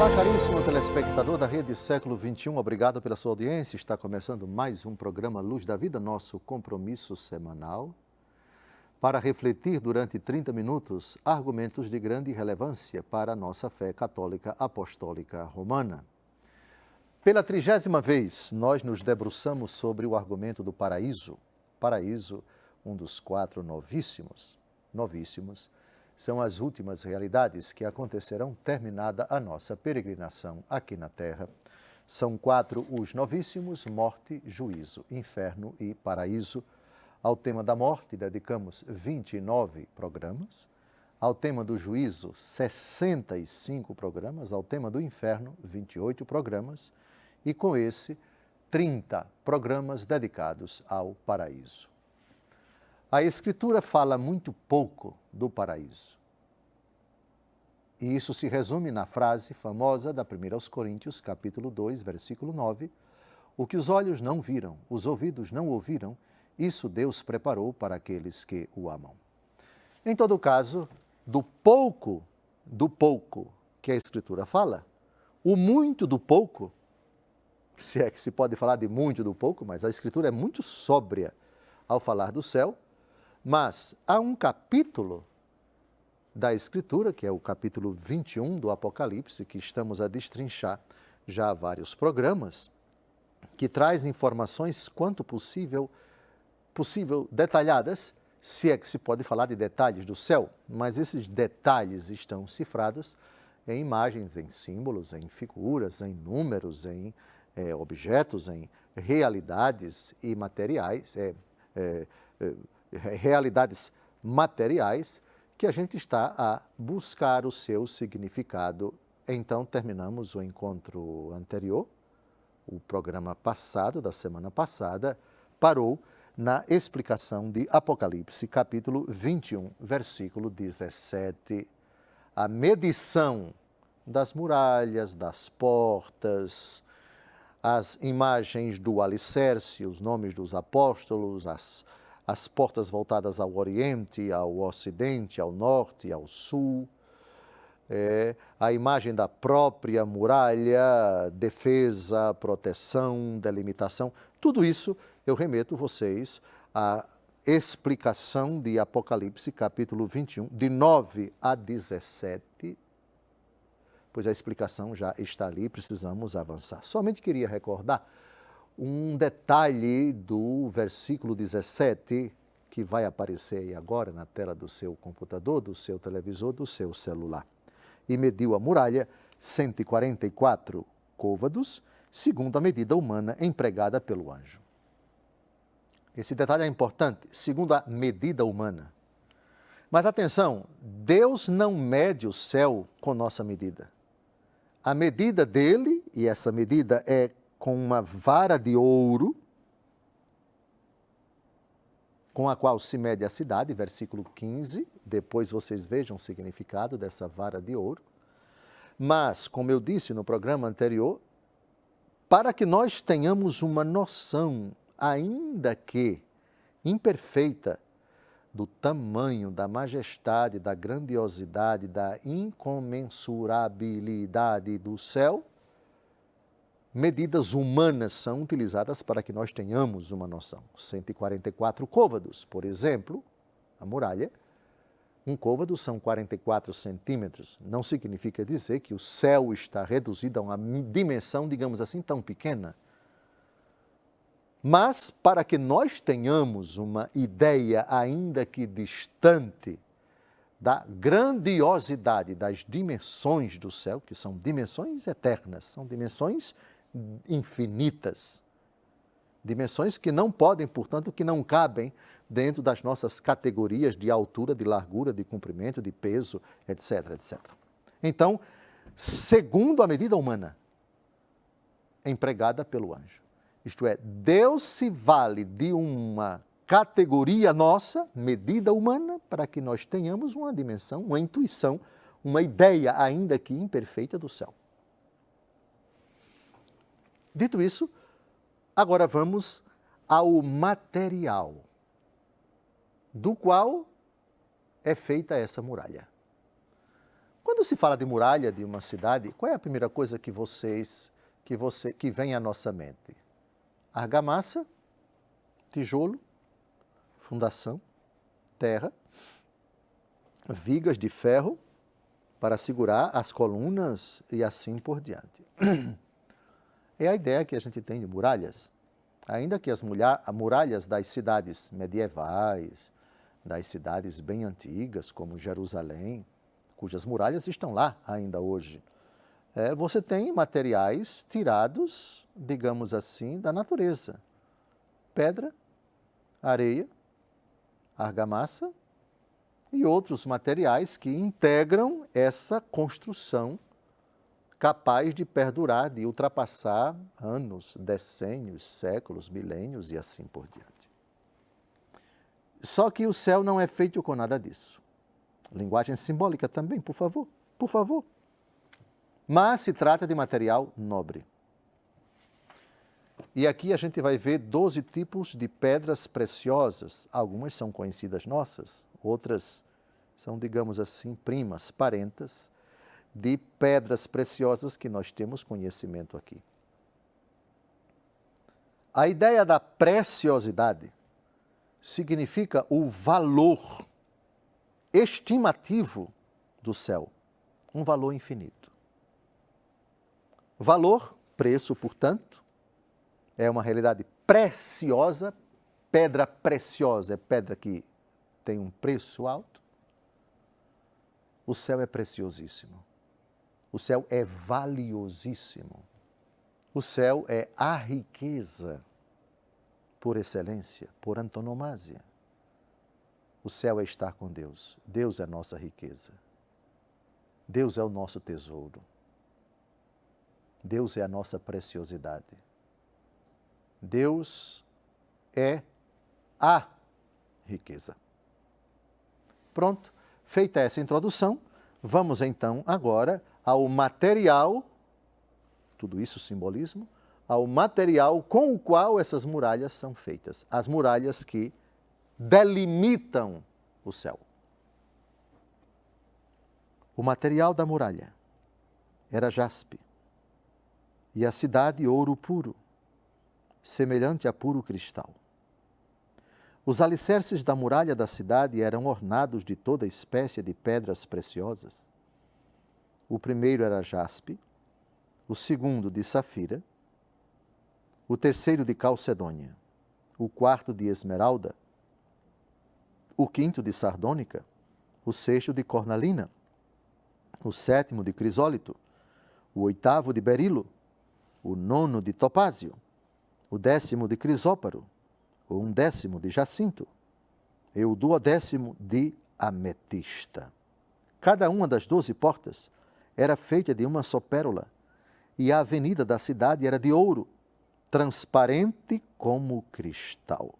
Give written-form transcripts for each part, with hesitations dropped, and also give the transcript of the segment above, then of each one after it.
Olá, caríssimo telespectador da Rede Século XXI, obrigado pela sua audiência. Está começando mais um programa Luz da Vida, nosso compromisso semanal, para refletir durante 30 minutos argumentos de grande relevância para a nossa fé católica apostólica romana. Pela 30ª vez, nós nos debruçamos sobre o argumento do paraíso. Paraíso, um dos 4 novíssimos. Novíssimos são as últimas realidades que acontecerão terminada a nossa peregrinação aqui na Terra. São 4 os novíssimos: morte, juízo, inferno e paraíso. Ao tema da morte dedicamos 29 programas, ao tema do juízo 65 programas, ao tema do inferno 28 programas e com esse 30 programas dedicados ao paraíso. A Escritura fala muito pouco do paraíso. E isso se resume na frase famosa da 1 aos Coríntios, capítulo 2, versículo 9, o que os olhos não viram, os ouvidos não ouviram, isso Deus preparou para aqueles que o amam. Em todo caso, do pouco que a Escritura fala, o muito do pouco, se é que se pode falar de muito do pouco, mas a Escritura é muito sóbria ao falar do céu, mas há um capítulo da Escritura, que é o capítulo 21 do Apocalipse, que estamos a destrinchar já há vários programas, que traz informações quanto possível detalhadas, se é que se pode falar de detalhes do céu, mas esses detalhes estão cifrados em imagens, em símbolos, em figuras, em números, em objetos, em realidades e materiais, realidades materiais que a gente está a buscar o seu significado. Então, terminamos o encontro anterior, o programa passado, da semana passada, parou na explicação de Apocalipse, capítulo 21, versículo 17. A medição das muralhas, das portas, as imagens do alicerce, os nomes dos apóstolos, as portas voltadas ao Oriente, ao Ocidente, ao Norte, ao Sul, a imagem da própria muralha, defesa, proteção, delimitação, tudo isso eu remeto vocês à explicação de Apocalipse, capítulo 21, de 9 a 17, pois a explicação já está ali, precisamos avançar. Somente queria recordar um detalhe do versículo 17, que vai aparecer aí agora na tela do seu computador, do seu televisor, do seu celular. E mediu a muralha 144 côvados, segundo a medida humana empregada pelo anjo. Esse detalhe é importante, segundo a medida humana. Mas atenção, Deus não mede o céu com nossa medida. A medida dele, e essa medida é com uma vara de ouro, com a qual se mede a cidade, versículo 15, depois vocês vejam o significado dessa vara de ouro. Mas, como eu disse no programa anterior, para que nós tenhamos uma noção, ainda que imperfeita, do tamanho, da majestade, da grandiosidade, da incomensurabilidade do céu, medidas humanas são utilizadas para que nós tenhamos uma noção. 144 côvados, por exemplo, a muralha, um côvado são 44 centímetros. Não significa dizer que o céu está reduzido a uma dimensão, digamos assim, tão pequena. Mas, para que nós tenhamos uma ideia, ainda que distante, da grandiosidade das dimensões do céu, que são dimensões eternas, são dimensões infinitas, dimensões que não podem, portanto, que não cabem dentro das nossas categorias de altura, de largura, de comprimento, de peso, etc, etc. Então, segundo a medida humana empregada pelo anjo, isto é, Deus se vale de uma categoria nossa, medida humana, para que nós tenhamos uma dimensão, uma intuição, uma ideia, ainda que imperfeita, do céu. Dito isso, agora vamos ao material do qual é feita essa muralha. Quando Quando se fala de muralha de uma cidade, qual é a primeira coisa que vem à nossa mente? Argamassa, tijolo, fundação, terra, vigas de ferro para segurar as colunas e assim por diante. É a ideia que a gente tem de muralhas. Ainda que as muralhas das cidades medievais, das cidades bem antigas, como Jerusalém, cujas muralhas estão lá ainda hoje, você tem materiais tirados, digamos assim, da natureza. Pedra, areia, argamassa e outros materiais que integram essa construção capaz de perdurar, de ultrapassar anos, decênios, séculos, milênios e assim por diante. Só que o céu não é feito com nada disso. Linguagem simbólica também, por favor, por favor. Mas se trata de material nobre. E aqui a gente vai ver 12 tipos de pedras preciosas. Algumas são conhecidas nossas, outras são, digamos assim, primas, parentas, de pedras preciosas que nós temos conhecimento aqui. A ideia da preciosidade significa o valor estimativo do céu, um valor infinito. Valor, preço, portanto, é uma realidade preciosa. Pedra preciosa é pedra que tem um preço alto. O céu é preciosíssimo. O céu é valiosíssimo. O céu é a riqueza por excelência, por antonomasia. O céu é estar com Deus. Deus é a nossa riqueza. Deus é o nosso tesouro. Deus é a nossa preciosidade. Deus é a riqueza. Pronto, feita essa introdução, vamos então agora ao material, tudo isso simbolismo, ao material com o qual essas muralhas são feitas. As muralhas que delimitam o céu. O material da muralha era jaspe e a cidade ouro puro, semelhante a puro cristal. Os alicerces da muralha da cidade eram ornados de toda espécie de pedras preciosas. O primeiro era jaspe, o segundo de safira, o terceiro de calcedônia, o quarto de esmeralda, o quinto de sardônica, o sexto de cornalina, o sétimo de crisólito, o oitavo de berilo, o nono de topázio, o 10º de crisóparo, o 11º de jacinto e o 12º de ametista. Cada uma das 12 portas era feita de uma só pérola, e a avenida da cidade era de ouro, transparente como cristal.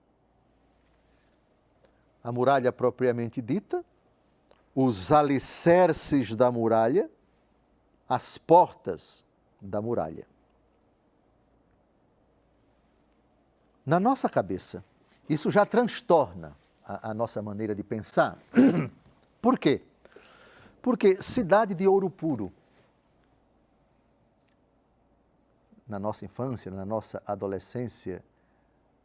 A muralha propriamente dita, os alicerces da muralha, as portas da muralha. Na nossa cabeça, isso já transtorna a nossa maneira de pensar. Por quê? Porque cidade de ouro puro. Na nossa infância, na nossa adolescência,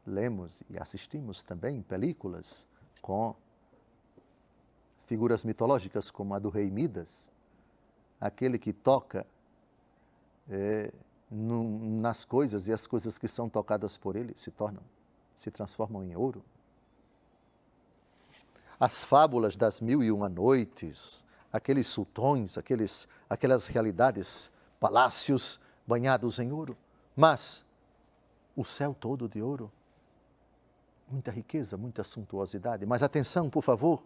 lemos e assistimos também películas com figuras mitológicas como a do rei Midas, aquele que toca nas coisas, e as coisas que são tocadas por ele se transformam em ouro. As fábulas das 1001 noites, aqueles sultões, aquelas realidades, palácios banhados em ouro, mas o céu todo de ouro, muita riqueza, muita suntuosidade. Mas atenção, por favor,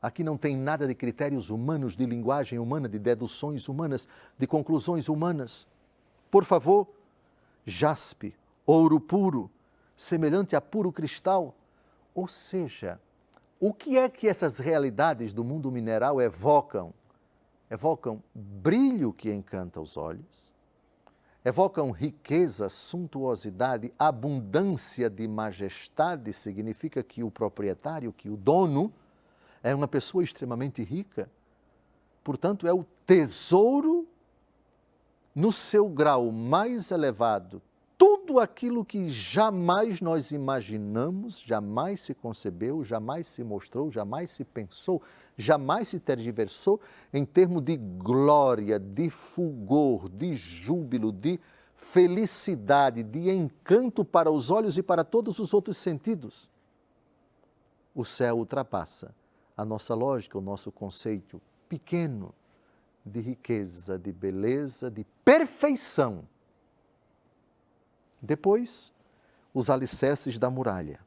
aqui não tem nada de critérios humanos, de linguagem humana, de deduções humanas, de conclusões humanas. Por favor, jaspe, ouro puro, semelhante a puro cristal. Ou seja, o que é que essas realidades do mundo mineral evocam? Evocam brilho que encanta os olhos, evocam riqueza, suntuosidade, abundância de majestade. Significa que o proprietário, que o dono, é uma pessoa extremamente rica, Portanto, é o tesouro no seu grau mais elevado. Tudo aquilo que jamais nós imaginamos, jamais se concebeu, jamais se mostrou, jamais se pensou, jamais se tergiversou em termos de glória, de fulgor, de júbilo, de felicidade, de encanto para os olhos e para todos os outros sentidos. O céu ultrapassa a nossa lógica, o nosso conceito pequeno de riqueza, de beleza, de perfeição. Depois, os alicerces da muralha.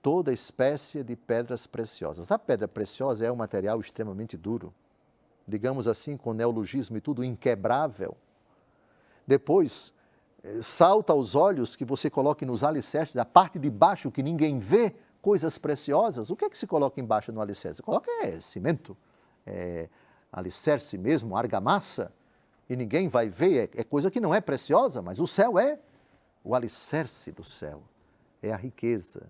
Toda espécie de pedras preciosas. A pedra preciosa é um material extremamente duro, digamos assim, com neologismo e tudo, inquebrável. Depois, salta aos olhos que você coloque nos alicerces, a parte de baixo que ninguém vê, coisas preciosas. O que é que se coloca embaixo no alicerce? Coloca cimento, alicerce mesmo, argamassa, e ninguém vai ver, é coisa que não é preciosa, mas o céu é. O alicerce do céu é a riqueza.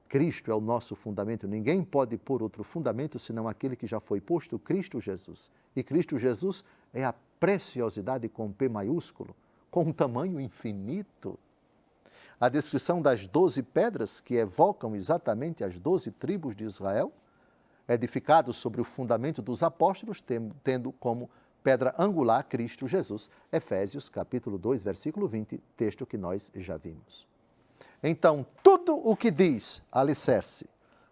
Cristo é o nosso fundamento. Ninguém pode pôr outro fundamento senão aquele que já foi posto, Cristo Jesus. E Cristo Jesus é a preciosidade com P maiúsculo, com um tamanho infinito. A descrição das 12 pedras que evocam exatamente as 12 tribos de Israel, edificados sobre o fundamento dos apóstolos, tendo como pedra angular Cristo Jesus. Efésios capítulo 2, versículo 20, texto que nós já vimos. Então, tudo o que diz alicerce,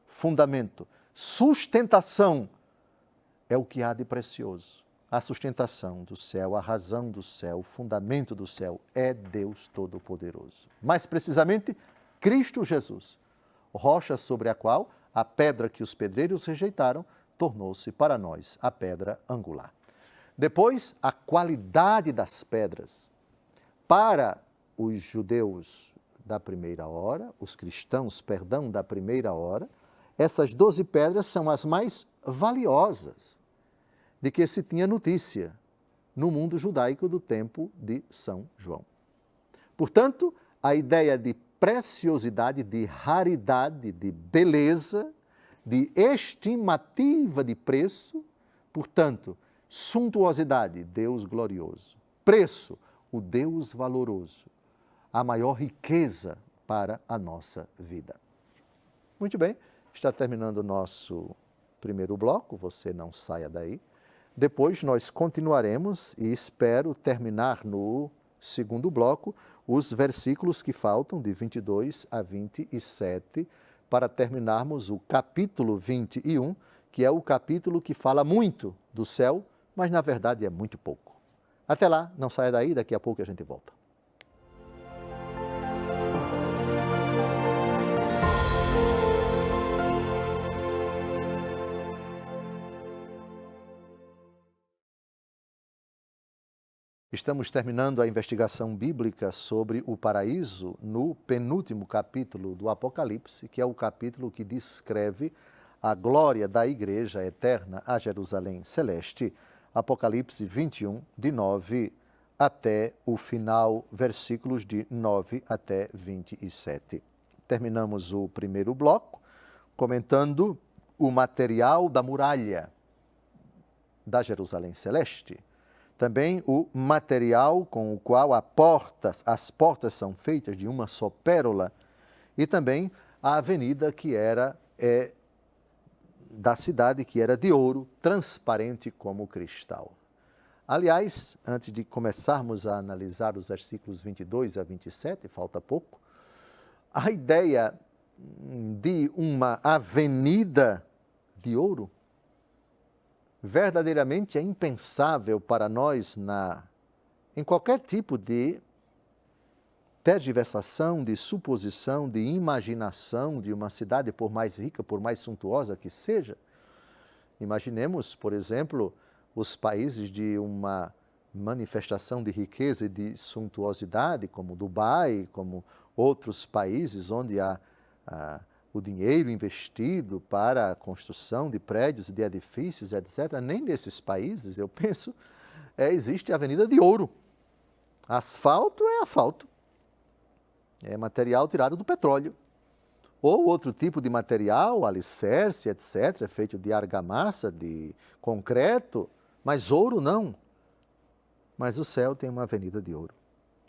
fundamento, sustentação, é o que há de precioso. A sustentação do céu, a razão do céu, o fundamento do céu é Deus Todo-Poderoso. Mais precisamente, Cristo Jesus, rocha sobre a qual a pedra que os pedreiros rejeitaram tornou-se para nós a pedra angular. Depois, a qualidade das pedras. Para os judeus da primeira hora, os cristãos, perdão, da primeira hora, essas 12 pedras são as mais valiosas de que se tinha notícia no mundo judaico do tempo de São João. Portanto, a ideia de preciosidade, de raridade, de beleza, de estimativa de preço, portanto, suntuosidade, Deus glorioso. Preço, o Deus valoroso. A maior riqueza para a nossa vida. Muito bem, está terminando o nosso primeiro bloco, você não saia daí. Depois nós continuaremos e espero terminar no segundo bloco os versículos que faltam de 22 a 27 para terminarmos o capítulo 21, que é o capítulo que fala muito do céu, mas na verdade é muito pouco. Até lá, não saia daí, daqui a pouco a gente volta. Estamos terminando a investigação bíblica sobre o paraíso no penúltimo capítulo do Apocalipse, que é o capítulo que descreve a glória da igreja eterna a Jerusalém celeste. Apocalipse 21, de 9 até o final, versículos de 9 até 27. Terminamos o primeiro bloco comentando o material da muralha da Jerusalém celeste. Também o material com o qual as portas são feitas de uma só pérola. E também a avenida que era da cidade, que era de ouro, transparente como cristal. Aliás, antes de começarmos a analisar os versículos 22 a 27, falta pouco, a ideia de uma avenida de ouro verdadeiramente é impensável para nós em qualquer tipo de tergiversação, de suposição, de imaginação de uma cidade, por mais rica, por mais suntuosa que seja. Imaginemos, por exemplo, os países de uma manifestação de riqueza e de suntuosidade, como Dubai, como outros países onde há o dinheiro investido para a construção de prédios, de edifícios, etc. Nem nesses países, eu penso, existe a avenida de ouro. Asfalto é asfalto. É material tirado do petróleo. Ou outro tipo de material, alicerce, etc., feito de argamassa, de concreto, Mas ouro não. Mas o céu tem uma avenida de ouro,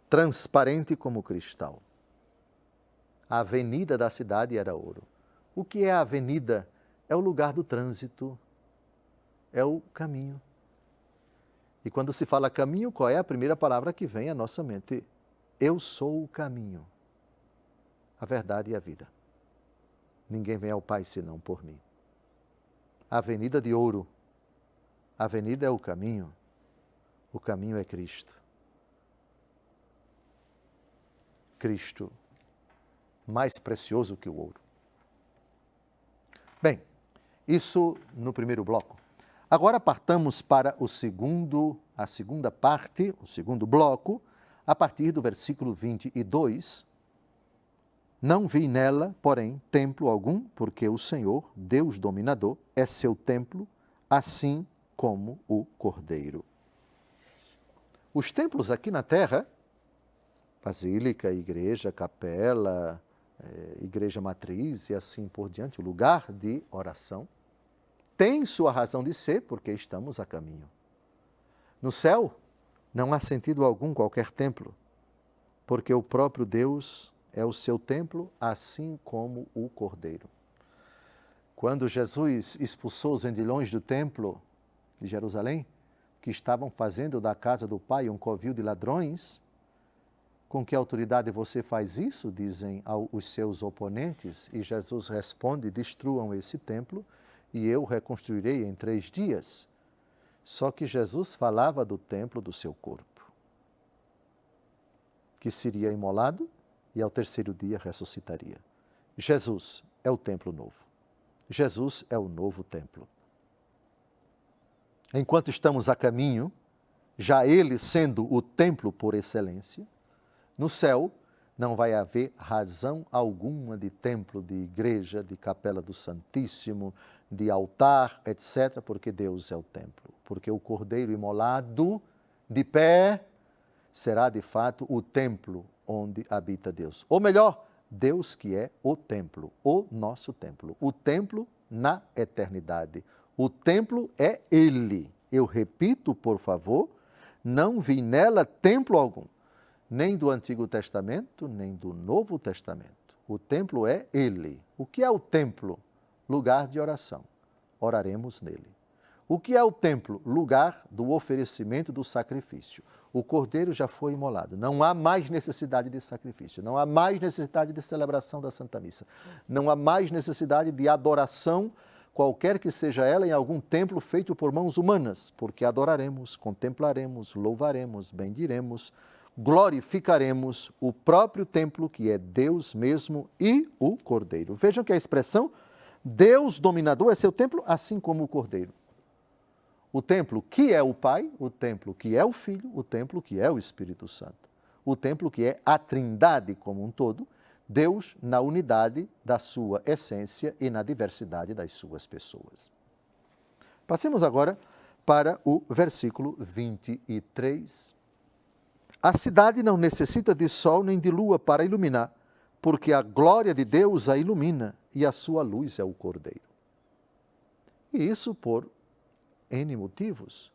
transparente como cristal. A avenida da cidade era ouro. O que é a avenida? É o lugar do trânsito, é o caminho. E quando se fala caminho, qual é a primeira palavra que vem à nossa mente? Eu sou o caminho, a verdade e a vida. Ninguém vem ao Pai senão por mim. A avenida de ouro. A avenida é o caminho é Cristo. Cristo, mais precioso que o ouro. Bem, isso no primeiro bloco. Agora partamos para a segunda parte, o segundo bloco, a partir do versículo 22. Não vi nela, porém, templo algum, porque o Senhor, Deus dominador, é seu templo, assim como o Cordeiro. Os templos aqui na terra, basílica, igreja, capela, igreja matriz e assim por diante, o lugar de oração, tem sua razão de ser porque estamos a caminho. No céu, não há sentido algum qualquer templo, porque o próprio Deus é o seu templo, assim como o Cordeiro. Quando Jesus expulsou os vendilhões do templo de Jerusalém, que estavam fazendo da casa do Pai um covil de ladrões, com que autoridade você faz isso? Dizem os seus oponentes. E Jesus responde: destruam esse templo e eu reconstruirei em 3 dias. Só que Jesus falava do templo do seu corpo, que seria imolado e ao 3º dia ressuscitaria. Jesus é o templo novo. Jesus é o novo templo. Enquanto estamos a caminho, já Ele sendo o templo por excelência, no céu não vai haver razão alguma de templo, de igreja, de capela do Santíssimo, de altar, etc., porque Deus é o templo. Porque o Cordeiro imolado, de pé, será de fato o templo onde habita Deus. Ou melhor, Deus que é o templo, o nosso templo. O templo na eternidade. O templo é Ele. Eu repito, por favor, não vi nela templo algum, nem do Antigo Testamento, nem do Novo Testamento. O templo é Ele. O que é o templo? Lugar de oração. Oraremos nele. O que é o templo? Lugar do oferecimento do sacrifício. O cordeiro já foi imolado. Não há mais necessidade de sacrifício. Não há mais necessidade de celebração da Santa Missa. Não há mais necessidade de adoração, qualquer que seja ela, em algum templo feito por mãos humanas, porque adoraremos, contemplaremos, louvaremos, bendiremos, glorificaremos o próprio templo, que é Deus mesmo, e o Cordeiro. Vejam que a expressão Deus dominador é seu templo, assim como o Cordeiro. O templo que é o Pai, o templo que é o Filho, o templo que é o Espírito Santo. O templo que é a Trindade como um todo, Deus na unidade da sua essência e na diversidade das suas pessoas. Passemos agora para o versículo 23. A cidade não necessita de sol nem de lua para iluminar, porque a glória de Deus a ilumina e a sua luz é o Cordeiro. E isso por N motivos.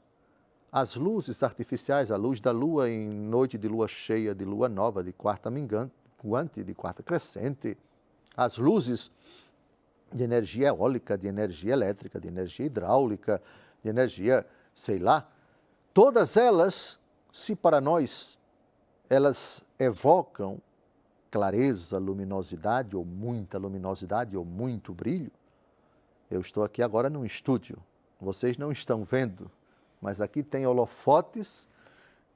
As luzes artificiais, a luz da lua em noite de lua cheia, de lua nova, de quarta minguante, de quarta crescente, as luzes de energia eólica, de energia elétrica, de energia hidráulica, de energia, sei lá, todas elas, se para nós elas evocam clareza, luminosidade, ou muita luminosidade, ou muito brilho, eu estou aqui agora num estúdio, vocês não estão vendo, mas aqui tem holofotes,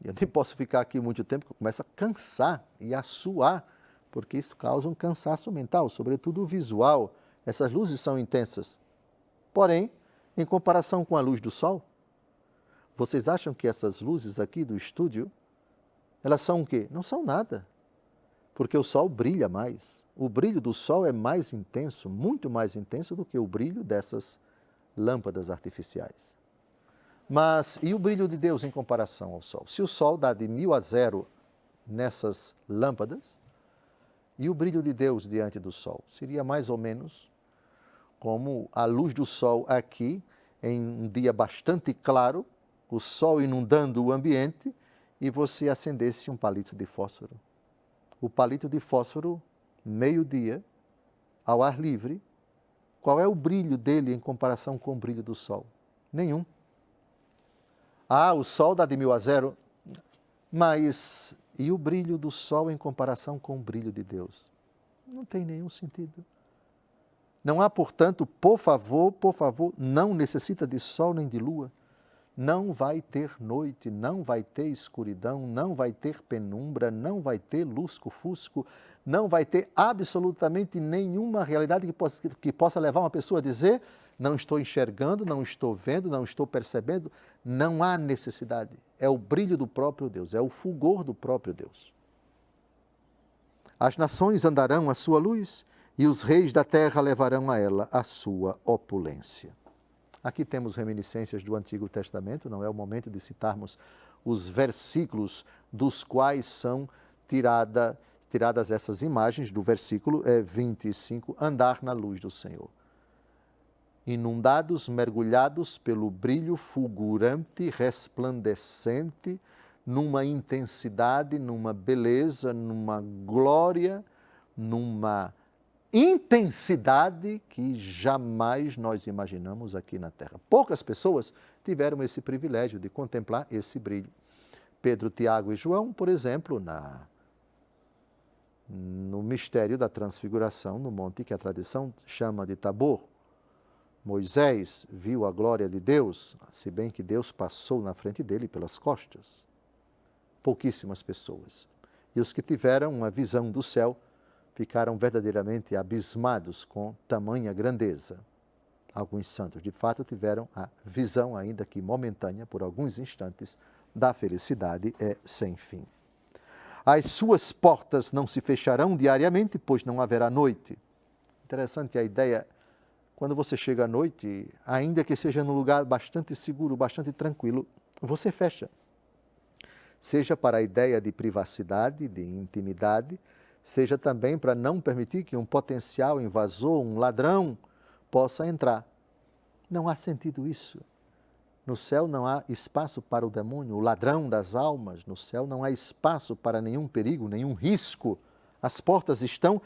e eu nem posso ficar aqui muito tempo, porque eu começo a cansar e a suar, porque isso causa um cansaço mental, sobretudo visual. Essas luzes são intensas. Porém, em comparação com a luz do sol, vocês acham que essas luzes aqui do estúdio, elas são o quê? Não são nada, porque o sol brilha mais. O brilho do sol é mais intenso, muito mais intenso do que o brilho dessas lâmpadas artificiais. Mas e o brilho de Deus em comparação ao sol? Se o sol dá de 1000 a 0 nessas lâmpadas, e o brilho de Deus diante do sol? Seria mais ou menos como a luz do sol aqui, em um dia bastante claro, o sol inundando o ambiente e você acendesse um palito de fósforo. O palito de fósforo, meio-dia, ao ar livre, qual é o brilho dele em comparação com o brilho do sol? Nenhum. Ah, o sol dá de 1000 a 0, mas e o brilho do sol em comparação com o brilho de Deus? Não tem nenhum sentido. Não há, portanto, por favor, não necessita de sol nem de lua. Não vai ter noite, não vai ter escuridão, não vai ter penumbra, não vai ter lusco-fusco, não vai ter absolutamente nenhuma realidade que possa levar uma pessoa a dizer: não estou enxergando, não estou vendo, não estou percebendo. Não há necessidade. É o brilho do próprio Deus, é o fulgor do próprio Deus. As nações andarão à sua luz e os reis da terra levarão a ela a sua opulência. Aqui temos reminiscências do Antigo Testamento, não é o momento de citarmos os versículos dos quais são tiradas essas imagens. Do versículo 25, andar na luz do Senhor. Inundados, mergulhados pelo brilho fulgurante, resplandecente, numa intensidade, numa beleza, numa glória, numa intensidade que jamais nós imaginamos aqui na Terra. Poucas pessoas tiveram esse privilégio de contemplar esse brilho. Pedro, Tiago e João, por exemplo, no mistério da transfiguração, no monte que a tradição chama de Tabor. Moisés viu a glória de Deus, se bem que Deus passou na frente dele pelas costas. Pouquíssimas pessoas. E os que tiveram uma visão do céu ficaram verdadeiramente abismados com tamanha grandeza. Alguns santos, de fato, tiveram a visão, ainda que momentânea, por alguns instantes, da felicidade sem fim. As suas portas não se fecharão diariamente, pois não haverá noite. Interessante a ideia, quando você chega à noite, ainda que seja num lugar bastante seguro, bastante tranquilo, você fecha. Seja para a ideia de privacidade, de intimidade, seja também para não permitir que um potencial invasor, um ladrão, possa entrar. Não há sentido isso. No céu não há espaço para o demônio, o ladrão das almas. No céu não há espaço para nenhum perigo, nenhum risco. As portas estão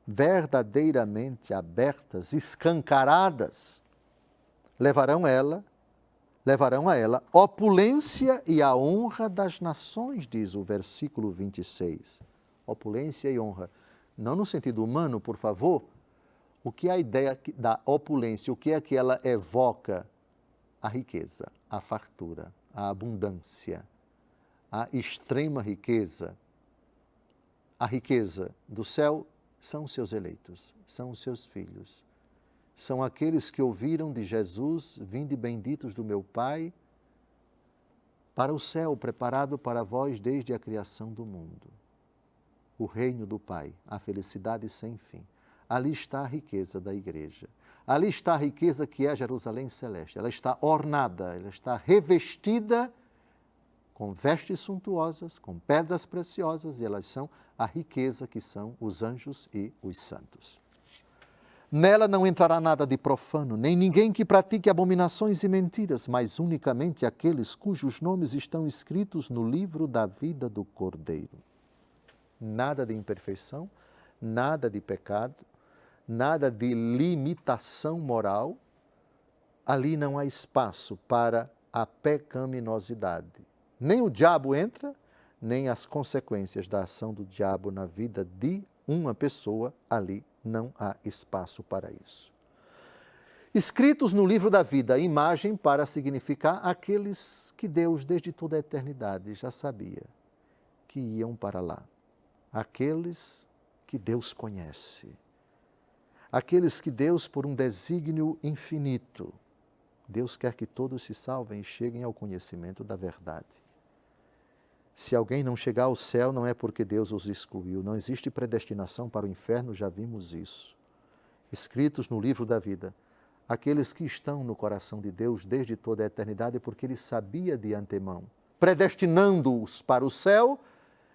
verdadeiramente abertas, escancaradas. Levarão a ela opulência e a honra das nações, diz o versículo 26. Opulência e honra. Não no sentido humano, por favor. O que é a ideia da opulência? O que é que ela evoca? A riqueza, a fartura, a abundância, a extrema riqueza. A riqueza do céu são os seus eleitos, são os seus filhos. São aqueles que ouviram de Jesus: vinde benditos do meu Pai, para o céu preparado para vós desde a criação do mundo. O reino do Pai, a felicidade sem fim. Ali está a riqueza da igreja. Ali está a riqueza que é Jerusalém celeste. Ela está ornada, ela está revestida com vestes suntuosas, com pedras preciosas, e elas são a riqueza que são os anjos e os santos. Nela não entrará nada de profano, nem ninguém que pratique abominações e mentiras, mas unicamente aqueles cujos nomes estão escritos no livro da vida do Cordeiro. Nada de imperfeição, nada de pecado, nada de limitação moral. Ali não há espaço para a pecaminosidade. Nem o diabo entra, nem as consequências da ação do diabo na vida de uma pessoa, ali não há espaço para isso. Escritos no livro da vida, imagem para significar aqueles que Deus, desde toda a eternidade, já sabia que iam para lá. Aqueles que Deus conhece. Aqueles que Deus, por um desígnio infinito, Deus quer que todos se salvem e cheguem ao conhecimento da verdade. Se alguém não chegar ao céu, não é porque Deus os excluiu. Não existe predestinação para o inferno, já vimos isso. Escritos no livro da vida, aqueles que estão no coração de Deus desde toda a eternidade, porque Ele sabia de antemão, predestinando-os para o céu.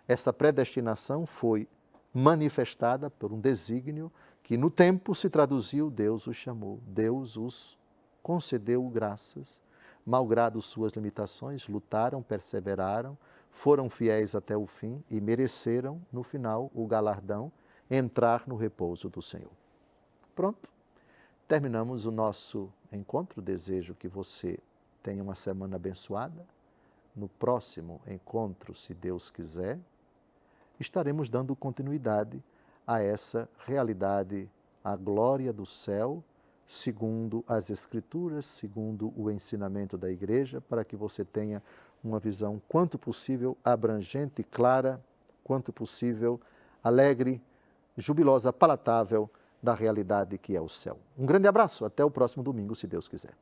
Essa predestinação foi manifestada por um desígnio que no tempo se traduziu: Deus os chamou, Deus os concedeu graças, malgrado suas limitações, lutaram, perseveraram, foram fiéis até o fim e mereceram, no final, o galardão, entrar no repouso do Senhor. Pronto, terminamos o nosso encontro. Desejo que você tenha uma semana abençoada. No próximo encontro, se Deus quiser, estaremos dando continuidade a essa realidade, a glória do céu, segundo as Escrituras, segundo o ensinamento da Igreja, para que você tenha uma visão quanto possível abrangente, clara, quanto possível alegre, jubilosa, palatável da realidade que é o céu. Um grande abraço, até o próximo domingo, se Deus quiser.